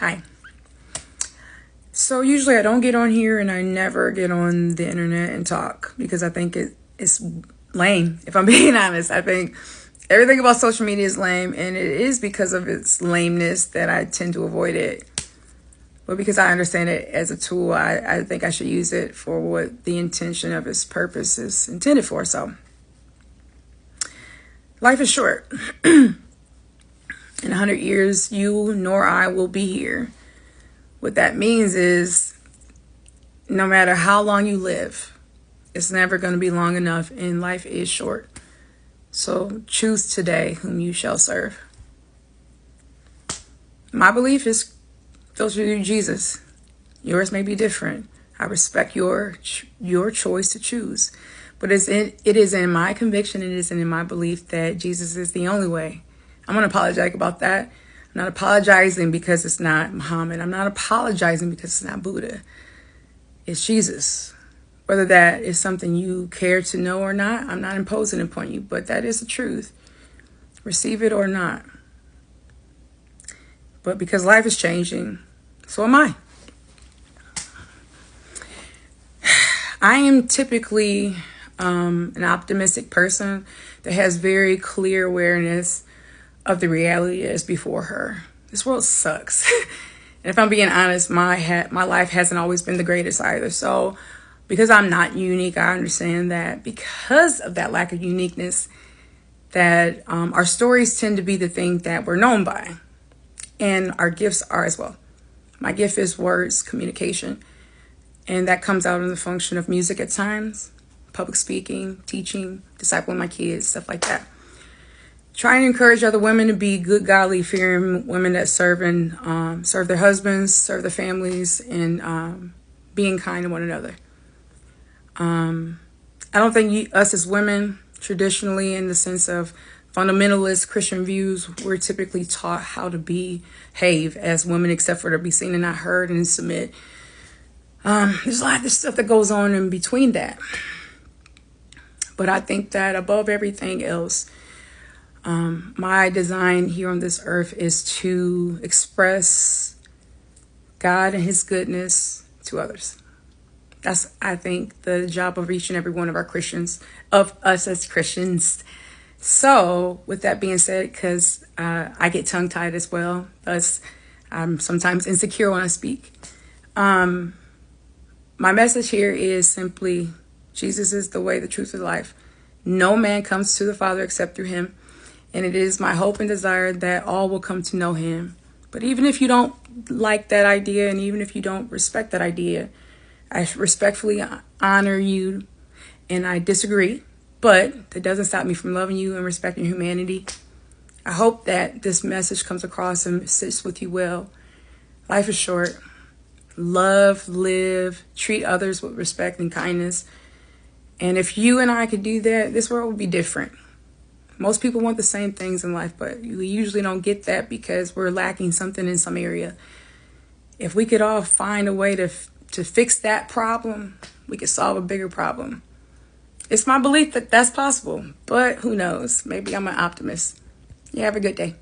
Hi. So usually I don't get on here and I never get on the internet and talk because I think it's lame. If I'm being honest, I think everything about social media is lame, and it is because of its lameness that I tend to avoid it. But because I understand it as a tool, I think I should use it for what the intention of its purpose is intended for. So life is short. In 100 years, you nor I will be here. What that means is no matter how long you live, it's never going to be long enough, and life is short. So choose today whom you shall serve. My belief is filter through Jesus. Yours may be different. I respect your choice to choose. But it is in my conviction, it is in my belief that Jesus is the only way. I'm unapologetic about that. I'm not apologizing because it's not Muhammad. I'm not apologizing because it's not Buddha. It's Jesus. Whether that is something you care to know or not, I'm not imposing upon you, but that is the truth. Receive it or not. But because life is changing, so am I. I am typically an optimistic person that has very clear awareness of the reality that is before her. This world sucks. And if I'm being honest, my life hasn't always been the greatest either. So because I'm not unique, I understand that because of that lack of uniqueness, that our stories tend to be the thing that we're known by. And our gifts are as well. My gift is words, communication. And that comes out in the function of music at times, public speaking, teaching, discipling my kids, stuff like that. Trying to encourage other women to be good, godly, fearing women that serve their husbands, serve their families, and being kind to one another. I don't think us as women, traditionally in the sense of fundamentalist Christian views, we're typically taught how to behave as women, except for to be seen and not heard and submit. There's a lot of stuff that goes on in between that. But I think that above everything else, my design here on this earth is to express God and his goodness to others. That's, I think, the job of each and every one of us as Christians. So with that being said, because I get tongue tied as well, thus I'm sometimes insecure when I speak. My message here is simply, Jesus is the way, the truth, and the life. No man comes to the Father except through him. And it is my hope and desire that all will come to know him. But even if you don't like that idea, and even if you don't respect that idea, I respectfully honor you and I disagree. But that doesn't stop me from loving you and respecting humanity. I hope that this message comes across and sits with you well. Life is short. Love, live, treat others with respect and kindness. And if you and I could do that, this world would be different. Most people want the same things in life, but we usually don't get that because we're lacking something in some area. If we could all find a way to fix that problem, we could solve a bigger problem. It's my belief that that's possible, but who knows? Maybe I'm an optimist. You have a good day.